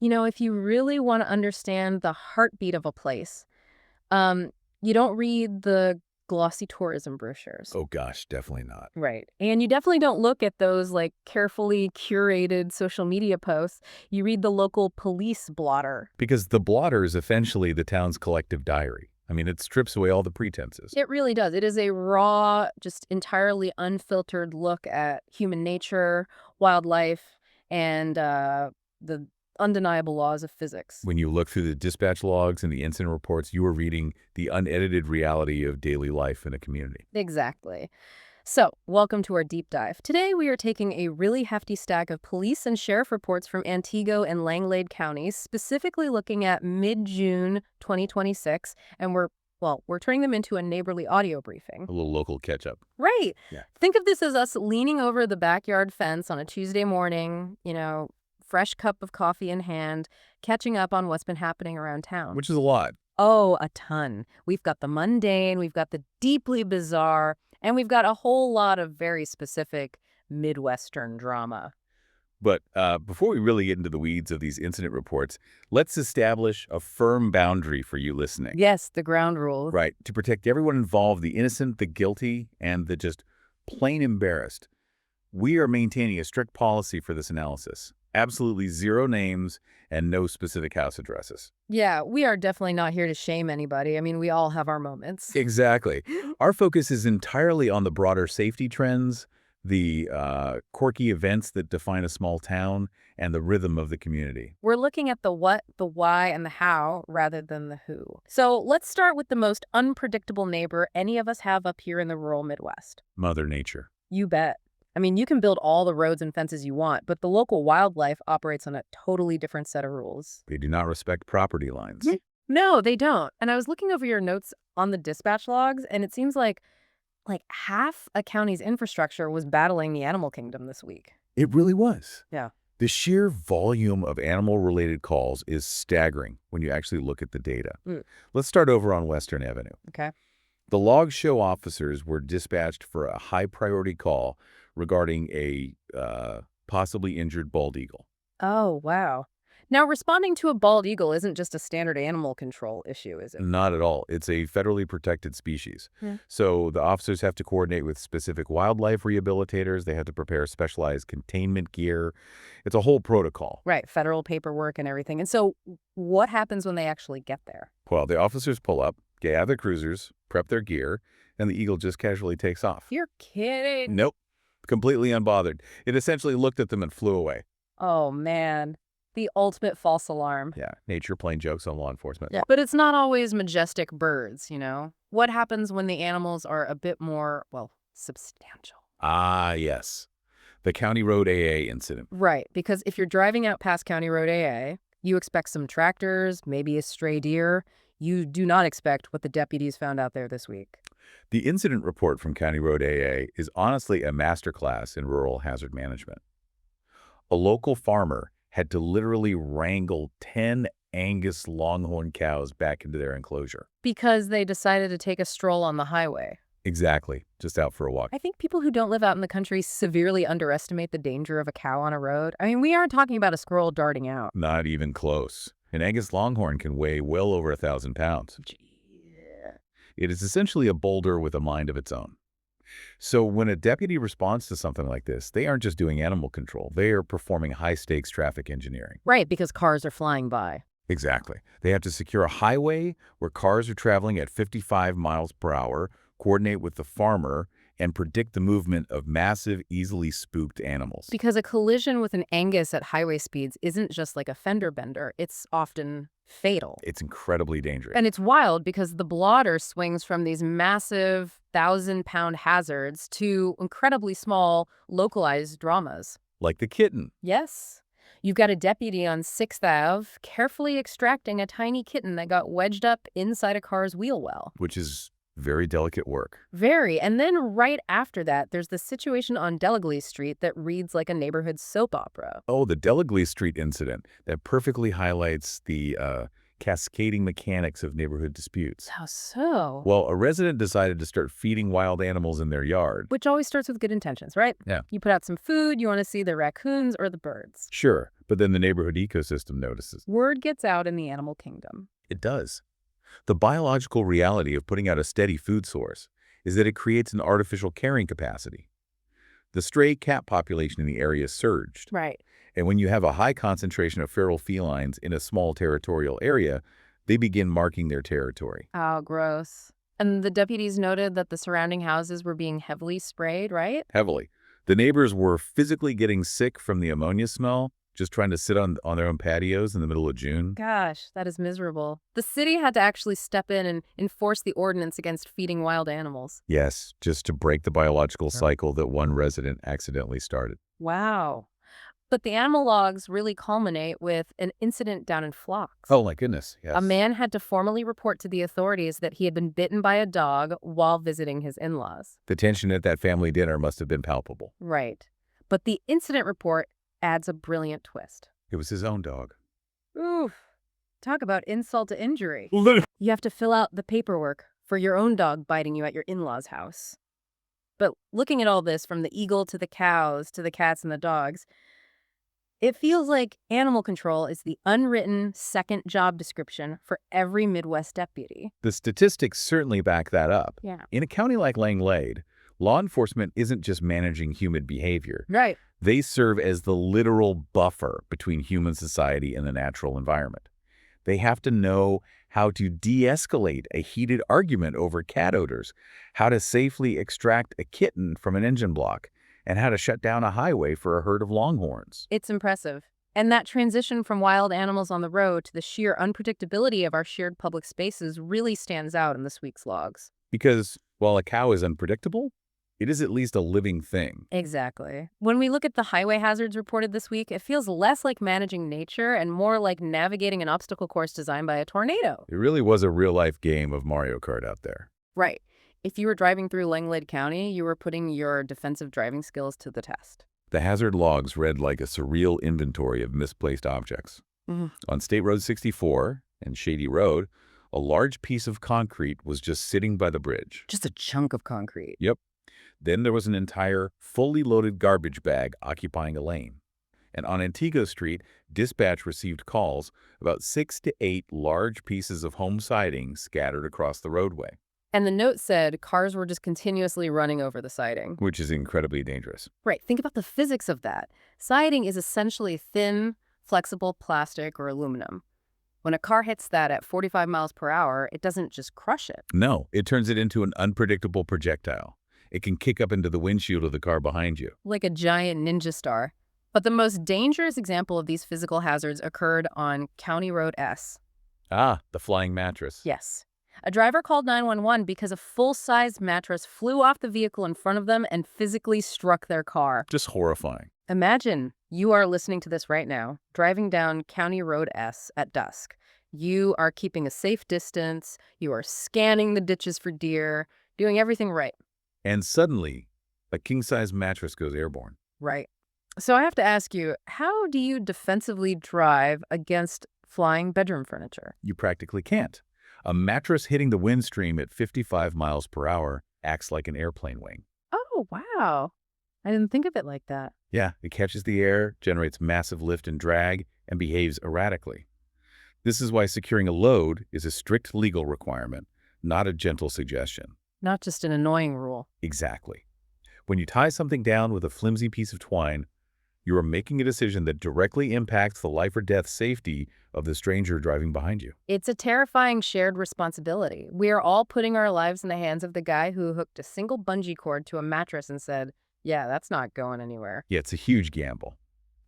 If you really want to understand the heartbeat of a place, um, you don't read the glossy tourism brochures. Oh gosh, definitely not. Right. And you definitely don't look at those like carefully curated social media posts. You read the local police blotter. Because the blotter is essentially the town's collective diary. I mean, it strips away all the pretenses. It really does. It is a raw, just entirely unfiltered look at human nature, wildlife, and the undeniable laws of physics. When you look through the dispatch logs and the incident reports, you are reading the unedited reality of daily life in a community. Exactly. So, welcome to our deep dive. Today, we are taking a really hefty stack of police and sheriff reports from Antigo and Langlade counties, specifically looking at mid-June 2026, and we're turning them into a neighborly audio briefing. A little local catch-up. Right. Yeah. Think of this as us leaning over the backyard fence on a Tuesday morning, fresh cup of coffee in hand, catching up on what's been happening around town. Which is a lot. Oh, a ton. We've got the mundane, we've got the deeply bizarre, and we've got a whole lot of very specific Midwestern drama. But before we really get into the weeds of these incident reports, let's establish a firm boundary for you listening. Yes, the ground rules. Right, to protect everyone involved, the innocent, the guilty, and the just plain embarrassed. We are maintaining a strict policy for this analysis. Absolutely zero names and no specific house addresses. Yeah, we are definitely not here to shame anybody. I mean, we all have our moments. Exactly. Our focus is entirely on the broader safety trends, the quirky events that define a small town, and the rhythm of the community. We're looking at the what, the why, and the how rather than the who. So let's start with the most unpredictable neighbor any of us have up here in the rural Midwest. Mother Nature. You bet. I mean, you can build all the roads and fences you want, but the local wildlife operates on a totally different set of rules. They do not respect property lines. No, they don't. And I was looking over your notes on the dispatch logs, and it seems like half a county's infrastructure was battling the animal kingdom this week. It really was. Yeah. The sheer volume of animal-related calls is staggering when you actually look at the data. Let's start over on Western Avenue. Okay. The log show officers were dispatched for a high-priority call regarding a possibly injured bald eagle. Oh, wow. Now, responding to a bald eagle isn't just a standard animal control issue, is it? Not at all. It's a federally protected species. Yeah. So the officers have to coordinate with specific wildlife rehabilitators. They have to prepare specialized containment gear. It's a whole protocol. Right, federal paperwork and everything. And so what happens when they actually get there? Well, the officers pull up, get out of their cruisers, prep their gear, and the eagle just casually takes off. You're kidding. Nope. Completely unbothered. It essentially looked at them and flew away. Oh, man. The ultimate false alarm. Yeah, nature playing jokes on law enforcement. Yeah. But it's not always majestic birds, What happens when the animals are a bit more, substantial? Ah, yes. The County Road AA incident. Right, because if you're driving out past County Road AA, you expect some tractors, maybe a stray deer. You do not expect what the deputies found out there this week. The incident report from County Road AA is honestly a masterclass in rural hazard management. A local farmer had to literally wrangle 10 Angus longhorn cows back into their enclosure. Because they decided to take a stroll on the highway. Exactly, just out for a walk. I think people who don't live out in the country severely underestimate the danger of a cow on a road. I mean, we aren't talking about a squirrel darting out. Not even close. An Angus longhorn can weigh well over 1,000 pounds. It is essentially a boulder with a mind of its own. So when a deputy responds to something like this, they aren't just doing animal control. They are performing high-stakes traffic engineering. Right, because cars are flying by. Exactly. They have to secure a highway where cars are traveling at 55 miles per hour, coordinate with the farmer, and predict the movement of massive, easily spooked animals. Because a collision with an Angus at highway speeds isn't just like a fender bender. It's often fatal. It's incredibly dangerous. And it's wild because the blotter swings from these massive 1,000-pound hazards to incredibly small, localized dramas. Like the kitten. Yes. You've got a deputy on 6th Ave carefully extracting a tiny kitten that got wedged up inside a car's wheel well. Which is very delicate work. Very. And then right after that, there's the situation on Deleglise Street that reads like a neighborhood soap opera. Oh, the Deleglise Street incident that perfectly highlights the cascading mechanics of neighborhood disputes. How so? Well, a resident decided to start feeding wild animals in their yard. Which always starts with good intentions, right? Yeah. You put out some food, you want to see the raccoons or the birds. Sure, but then the neighborhood ecosystem notices. Word gets out in the animal kingdom. It does. The biological reality of putting out a steady food source is that it creates an artificial carrying capacity. The stray cat population in the area surged. Right. And when you have a high concentration of feral felines in a small territorial area, they begin marking their territory. Oh, gross. And the deputies noted that the surrounding houses were being heavily sprayed, right? Heavily. The neighbors were physically getting sick from the ammonia smell, just trying to sit on their own patios in the middle of June. Gosh, that is miserable. The city had to actually step in and enforce the ordinance against feeding wild animals. Yes, just to break the biological cycle that one resident accidentally started. Wow. But the animal logs really culminate with an incident down in Phlox. Oh, my goodness, yes. A man had to formally report to the authorities that he had been bitten by a dog while visiting his in-laws. The tension at that family dinner must have been palpable. Right. But the incident report adds a brilliant twist. It was his own dog. Oof. Talk about insult to injury. You have to fill out the paperwork for your own dog biting you at your in-laws' house. But looking at all this, from the eagle to the cows to the cats and the dogs, it feels like animal control is the unwritten second job description for every Midwest deputy. The statistics certainly back that up. Yeah. In a county like Langlade, law enforcement isn't just managing human behavior. Right. They serve as the literal buffer between human society and the natural environment. They have to know how to de-escalate a heated argument over cat odors, how to safely extract a kitten from an engine block, and how to shut down a highway for a herd of longhorns. It's impressive. And that transition from wild animals on the road to the sheer unpredictability of our shared public spaces really stands out in this week's logs. Because while a cow is unpredictable, it is at least a living thing. Exactly. When we look at the highway hazards reported this week, it feels less like managing nature and more like navigating an obstacle course designed by a tornado. It really was a real-life game of Mario Kart out there. Right. If you were driving through Langlade County, you were putting your defensive driving skills to the test. The hazard logs read like a surreal inventory of misplaced objects. On State Road 64 and Shady Road, a large piece of concrete was just sitting by the bridge. Just a chunk of concrete. Yep. Then there was an entire, fully loaded garbage bag occupying a lane. And on Antigo Street, dispatch received calls about 6 to 8 large pieces of home siding scattered across the roadway. And the note said cars were just continuously running over the siding. Which is incredibly dangerous. Right. Think about the physics of that. Siding is essentially thin, flexible plastic or aluminum. When a car hits that at 45 miles per hour, it doesn't just crush it. No, it turns it into an unpredictable projectile. It can kick up into the windshield of the car behind you. Like a giant ninja star. But the most dangerous example of these physical hazards occurred on County Road S. Ah, the flying mattress. Yes. A driver called 911 because a full-size mattress flew off the vehicle in front of them and physically struck their car. Just horrifying. Imagine you are listening to this right now, driving down County Road S at dusk. You are keeping a safe distance. You are scanning the ditches for deer, doing everything right. And suddenly, a king-size mattress goes airborne. Right. So I have to ask you, how do you defensively drive against flying bedroom furniture? You practically can't. A mattress hitting the wind stream at 55 miles per hour acts like an airplane wing. Oh, wow. I didn't think of it like that. Yeah, it catches the air, generates massive lift and drag, and behaves erratically. This is why securing a load is a strict legal requirement, not a gentle suggestion. Not just an annoying rule. Exactly. When you tie something down with a flimsy piece of twine, you are making a decision that directly impacts the life or death safety of the stranger driving behind you. It's a terrifying shared responsibility. We are all putting our lives in the hands of the guy who hooked a single bungee cord to a mattress and said, yeah, that's not going anywhere. Yeah, it's a huge gamble.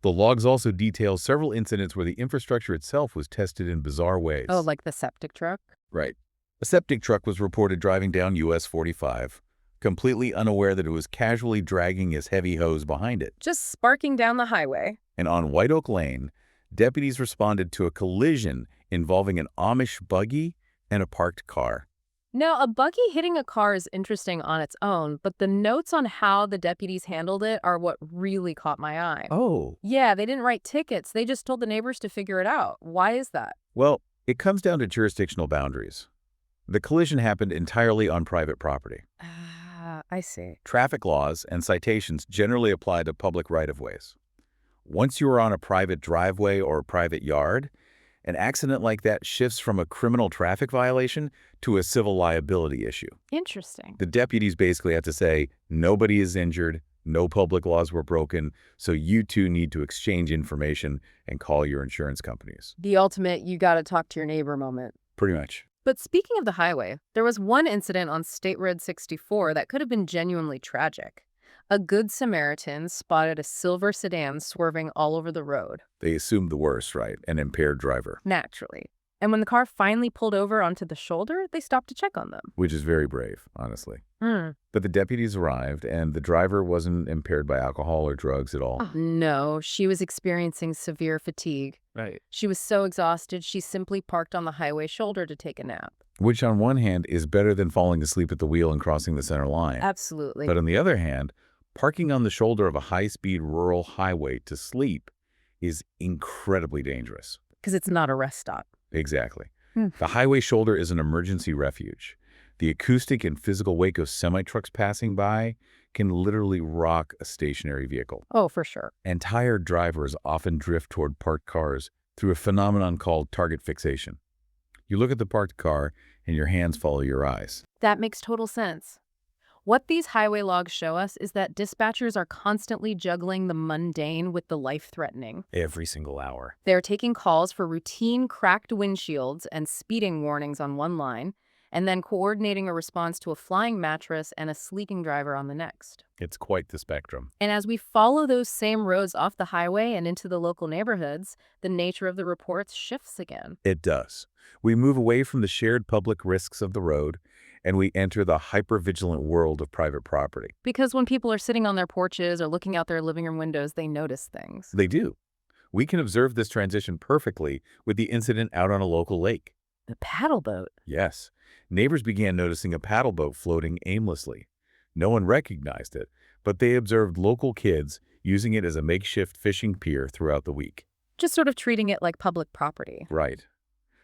The logs also detail several incidents where the infrastructure itself was tested in bizarre ways. Oh, like the septic truck? Right. A septic truck was reported driving down US 45, completely unaware that it was casually dragging his heavy hose behind it. Just sparking down the highway. And on White Oak Lane, deputies responded to a collision involving an Amish buggy and a parked car. Now, a buggy hitting a car is interesting on its own, but the notes on how the deputies handled it are what really caught my eye. Oh. Yeah, they didn't write tickets. They just told the neighbors to figure it out. Why is that? Well, It comes down to jurisdictional boundaries. The collision happened entirely on private property. Ah, I see. Traffic laws and citations generally apply to public right-of-ways. Once you are on a private driveway or a private yard, an accident like that shifts from a criminal traffic violation to a civil liability issue. Interesting. The deputies basically have to say, nobody is injured, no public laws were broken, so you two need to exchange information and call your insurance companies. The ultimate you gotta talk to your neighbor moment. Pretty much. But speaking of the highway, there was one incident on State Road 64 that could have been genuinely tragic. A Good Samaritan spotted a silver sedan swerving all over the road. They assumed the worst, right? An impaired driver. Naturally. And when the car finally pulled over onto the shoulder, they stopped to check on them. Which is very brave, honestly. Hmm. But the deputies arrived, and the driver wasn't impaired by alcohol or drugs at all. Oh, no, she was experiencing severe fatigue. Right. She was so exhausted, she simply parked on the highway shoulder to take a nap. Which on one hand is better than falling asleep at the wheel and crossing the center line. Absolutely. But on the other hand, parking on the shoulder of a high-speed rural highway to sleep is incredibly dangerous. Because it's not a rest stop. Exactly. Hmm. The highway shoulder is an emergency refuge. The acoustic and physical wake of semi-trucks passing by can literally rock a stationary vehicle. Oh, for sure. And tired drivers often drift toward parked cars through a phenomenon called target fixation. You look at the parked car and your hands follow your eyes. That makes total sense. What these highway logs show us is that dispatchers are constantly juggling the mundane with the life-threatening. Every single hour. They're taking calls for routine cracked windshields and speeding warnings on one line, and then coordinating a response to a flying mattress and a sleeping driver on the next. It's quite the spectrum. And as we follow those same roads off the highway and into the local neighborhoods, the nature of the reports shifts again. It does. We move away from the shared public risks of the road, and we enter the hyper-vigilant world of private property. Because when people are sitting on their porches or looking out their living room windows, they notice things. They do. We can observe this transition perfectly with the incident out on a local lake. The paddleboat. Yes. Neighbors began noticing a paddleboat floating aimlessly. No one recognized it, but they observed local kids using it as a makeshift fishing pier throughout the week. Just sort of treating it like public property. Right.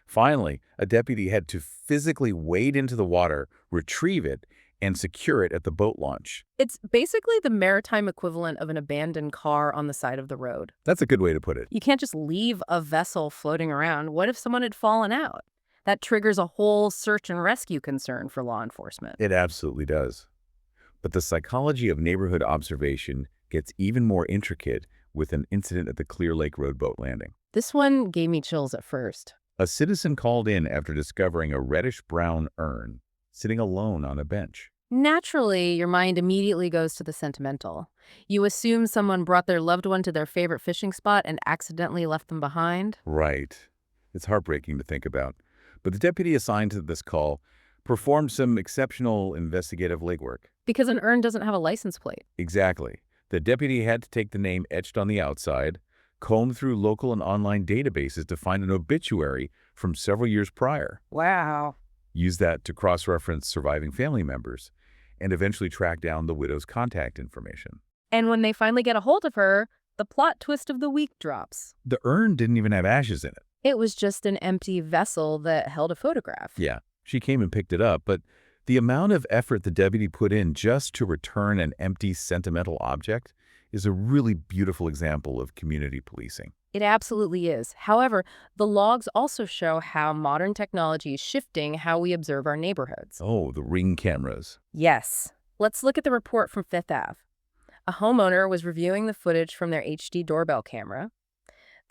Finally, a deputy had to physically wade into the water, retrieve it, and secure it at the boat launch. It's basically the maritime equivalent of an abandoned car on the side of the road. That's a good way to put it. You can't just leave a vessel floating around. What if someone had fallen out? That triggers a whole search and rescue concern for law enforcement. It absolutely does. But the psychology of neighborhood observation gets even more intricate with an incident at the Clear Lake Road boat landing. This one gave me chills at first. A citizen called in after discovering a reddish-brown urn sitting alone on a bench. Naturally, your mind immediately goes to the sentimental. You assume someone brought their loved one to their favorite fishing spot and accidentally left them behind. Right. It's heartbreaking to think about. But the deputy assigned to this call performed some exceptional investigative legwork. Because an urn doesn't have a license plate. Exactly. The deputy had to take the name etched on the outside, comb through local and online databases to find an obituary from several years prior. Wow. Use that to cross-reference surviving family members and eventually track down the widow's contact information. And when they finally get a hold of her, the plot twist of the week drops. The urn didn't even have ashes in it. It was just an empty vessel that held a photograph. Yeah, she came and picked it up, but the amount of effort the deputy put in just to return an empty, sentimental object is a really beautiful example of community policing. It absolutely is. However, the logs also show how modern technology is shifting how we observe our neighborhoods. Oh, the Ring cameras. Yes. Let's look at the report from Fifth Ave. A homeowner was reviewing the footage from their HD doorbell camera.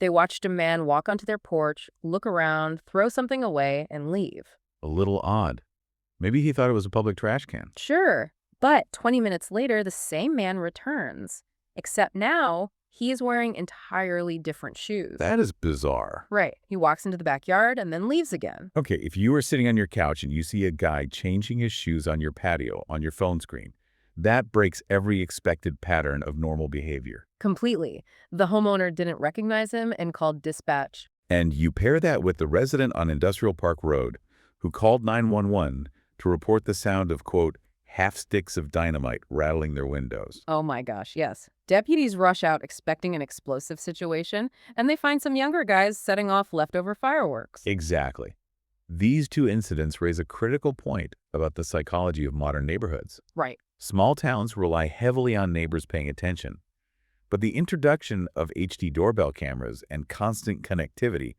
They watched a man walk onto their porch, look around, throw something away, and leave. A little odd. Maybe he thought it was a public trash can. Sure, but 20 minutes later, the same man returns. Except now, he is wearing entirely different shoes. That is bizarre. Right. He walks into the backyard and then leaves again. Okay, if you are sitting on your couch and you see a guy changing his shoes on your patio, on your phone screen, that breaks every expected pattern of normal behavior. Completely. The homeowner didn't recognize him and called dispatch. And you pair that with the resident on Industrial Park Road who called 911 to report the sound of, quote, half sticks of dynamite rattling their windows. Oh my gosh, yes. Deputies rush out expecting an explosive situation, and they find some younger guys setting off leftover fireworks. Exactly. These two incidents raise a critical point about the psychology of modern neighborhoods. Right. Small towns rely heavily on neighbors paying attention, but the introduction of HD doorbell cameras and constant connectivity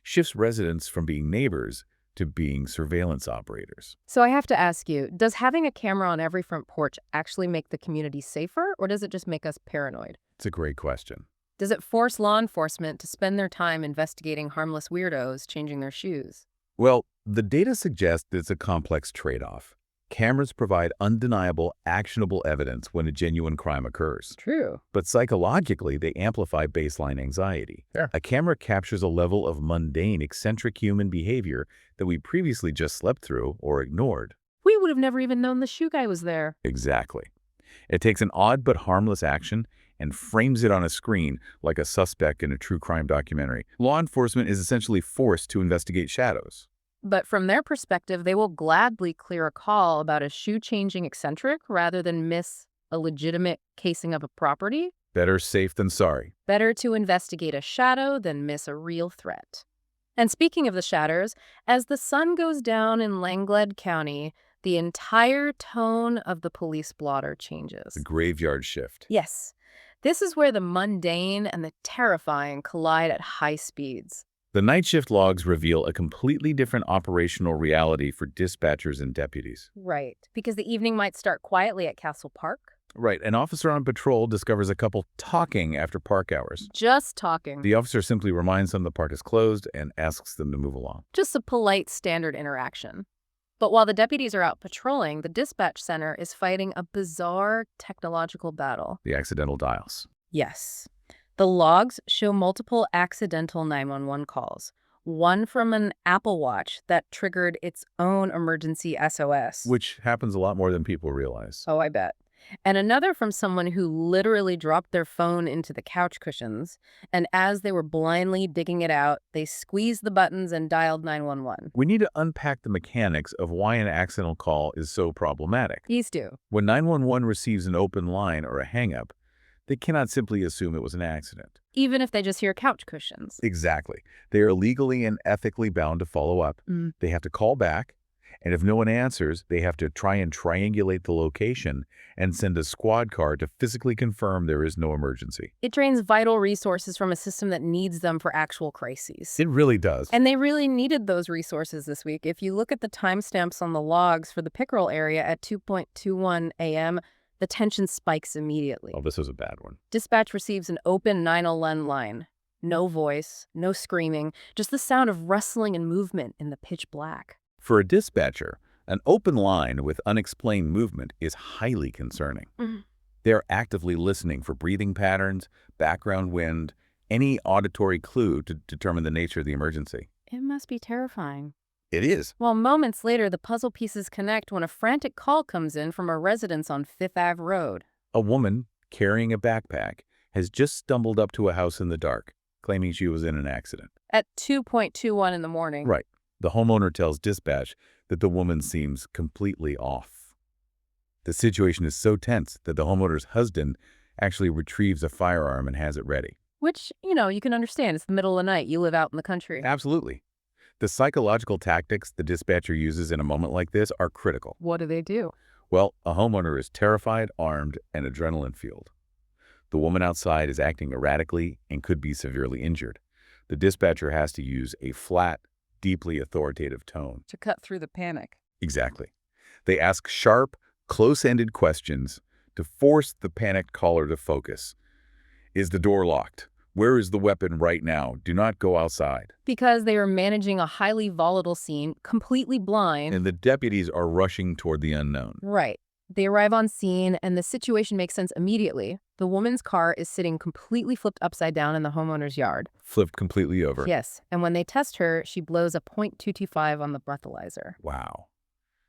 shifts residents from being neighbors to being surveillance operators. So I have to ask you, does having a camera on every front porch actually make the community safer, or does it just make us paranoid? It's a great question. Does it force law enforcement to spend their time investigating harmless weirdos changing their shoes? Well, the data suggests it's a complex trade-off. Cameras provide undeniable, actionable evidence when a genuine crime occurs. True. But psychologically, they amplify baseline anxiety. Yeah. A camera captures a level of mundane, eccentric human behavior that we previously just slept through or ignored. We would have never even known the shoe guy was there. Exactly. It takes an odd but harmless action and frames it on a screen like a suspect in a true crime documentary. Law enforcement is essentially forced to investigate shadows. But from their perspective, they will gladly clear a call about a shoe-changing eccentric rather than miss a legitimate casing of a property. Better safe than sorry. Better to investigate a shadow than miss a real threat. And speaking of the shadows, as the sun goes down in Langlade County, the entire tone of the police blotter changes. The graveyard shift. Yes, this is where the mundane and the terrifying collide at high speeds. The night shift logs reveal a completely different operational reality for dispatchers and deputies. Right, because the evening might start quietly at Castle Park. Right, an officer on patrol discovers a couple talking after park hours. Just talking. The officer simply reminds them the park is closed and asks them to move along. Just a polite standard interaction. But while the deputies are out patrolling, the dispatch center is fighting a bizarre technological battle. The accidental dials. Yes. The logs show multiple accidental 911 calls. One from an Apple Watch that triggered its own emergency SOS. Which happens a lot more than people realize. Oh, I bet. And another from someone who literally dropped their phone into the couch cushions, and as they were blindly digging it out, they squeezed the buttons and dialed 911. We need to unpack the mechanics of why an accidental call is so problematic. Please do. When 911 receives an open line or a hang-up, they cannot simply assume it was an accident. Even if they just hear couch cushions. Exactly. They are legally and ethically bound to follow up. They have to call back, and if no one answers, they have to try and triangulate the location and send a squad car to physically confirm there is no emergency. It drains vital resources from a system that needs them for actual crises. It really does. And they really needed those resources this week. If you look at the timestamps on the logs for the Pickerel area at 2:21 a.m., the tension spikes immediately. Oh, this was a bad one. Dispatch receives an open 911 line. No voice, no screaming, just the sound of rustling and movement in the pitch black. For a dispatcher, an open line with unexplained movement is highly concerning. They're actively listening for breathing patterns, background wind, any auditory clue to determine the nature of the emergency. It must be terrifying. It is. Well, moments later, the puzzle pieces connect when a frantic call comes in from a residence on Fifth Ave Road. A woman carrying a backpack has just stumbled up to a house in the dark, claiming she was in an accident. At 2:21 in the morning. Right. The homeowner tells dispatch that the woman seems completely off. The situation is so tense that the homeowner's husband actually retrieves a firearm and has it ready. Which, you can understand. It's the middle of the night. You live out in the country. Absolutely. The psychological tactics the dispatcher uses in a moment like this are critical. What do they do? Well, a homeowner is terrified, armed, and adrenaline-fueled. The woman outside is acting erratically and could be severely injured. The dispatcher has to use a flat, deeply authoritative tone. To cut through the panic. Exactly. They ask sharp, close-ended questions to force the panicked caller to focus. Is the door locked? Where is the weapon right now? Do not go outside. Because they are managing a highly volatile scene, completely blind. And the deputies are rushing toward the unknown. Right. They arrive on scene, and the situation makes sense immediately. The woman's car is sitting completely flipped upside down in the homeowner's yard. Flipped completely over. Yes, and when they test her, she blows a .225 on the breathalyzer. Wow.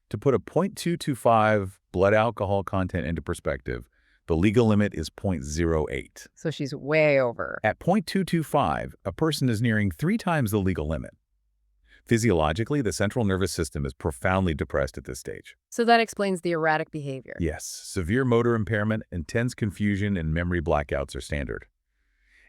To put a .225 blood alcohol content into perspective, the legal limit is .08. So she's way over. At .225, a person is nearing 3 times the legal limit. Physiologically, the central nervous system is profoundly depressed at this stage. So that explains the erratic behavior. Yes, severe motor impairment, intense confusion, and memory blackouts are standard.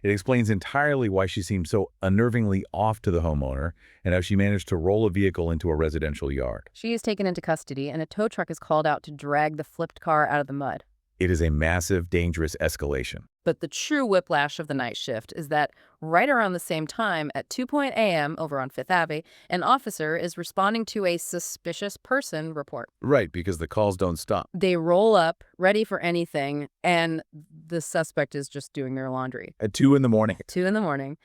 It explains entirely why she seemed so unnervingly off to the homeowner and how she managed to roll a vehicle into a residential yard. She is taken into custody, and a tow truck is called out to drag the flipped car out of the mud. It is a massive, dangerous escalation. But the true whiplash of the night shift is that right around the same time, at 2 a.m. over on Fifth Ave, an officer is responding to a suspicious person report. Right, because the calls don't stop. They roll up, ready for anything, and the suspect is just doing their laundry. At 2 in the morning. 2 in the morning.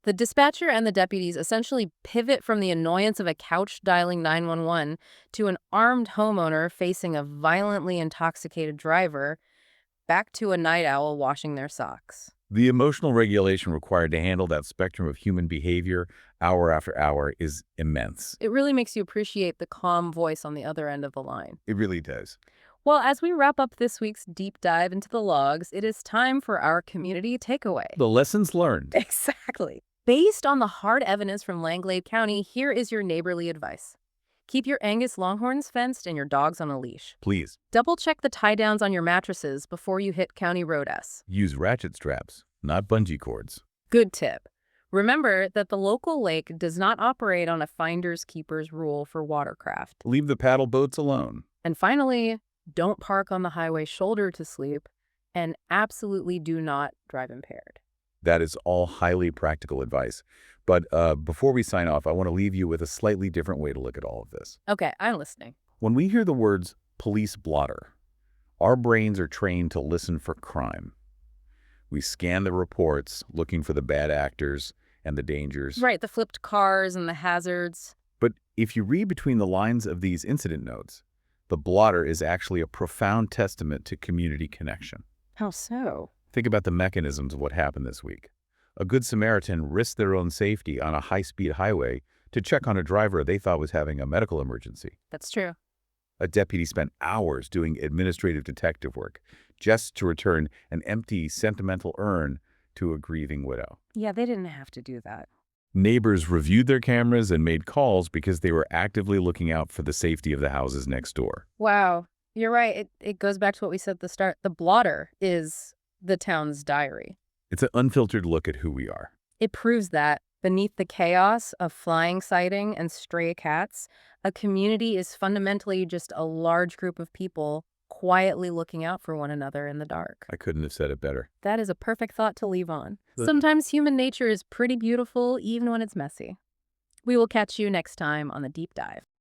The dispatcher and the deputies essentially pivot from the annoyance of a couch dialing 911 to an armed homeowner facing a violently intoxicated driver, back to a night owl washing their socks. The emotional regulation required to handle that spectrum of human behavior hour after hour is immense. It really makes you appreciate the calm voice on the other end of the line. It really does. Well, as we wrap up this week's deep dive into the logs, it is time for our community takeaway. The lessons learned. Exactly. Based on the hard evidence from Langlade County, here is your neighborly advice. Keep your Angus Longhorns fenced and your dogs on a leash. Please. Double-check the tie-downs on your mattresses before you hit County Road S. Use ratchet straps, not bungee cords. Good tip. Remember that the local lake does not operate on a finder's keeper's rule for watercraft. Leave the paddle boats alone. And finally, don't park on the highway shoulder to sleep, and absolutely do not drive impaired. That is all highly practical advice. But before we sign off, I want to leave you with a slightly different way to look at all of this. Okay, I'm listening. When we hear the words police blotter, our brains are trained to listen for crime. We scan the reports, looking for the bad actors and the dangers. Right, the flipped cars and the hazards. But if you read between the lines of these incident notes, the blotter is actually a profound testament to community connection. How so? Think about the mechanisms of what happened this week. A Good Samaritan risked their own safety on a high-speed highway to check on a driver they thought was having a medical emergency. That's true. A deputy spent hours doing administrative detective work just to return an empty, sentimental urn to a grieving widow. Yeah, they didn't have to do that. Neighbors reviewed their cameras and made calls because they were actively looking out for the safety of the houses next door. Wow, you're right. It goes back to what we said at the start. The blotter is the town's diary. It's an unfiltered look at who we are. It proves that beneath the chaos of flying sighting and stray cats, a community is fundamentally just a large group of people quietly looking out for one another in the dark. I couldn't have said it better. That is a perfect thought to leave on. But- Sometimes human nature is pretty beautiful, even when it's messy. We will catch you next time on The Deep Dive.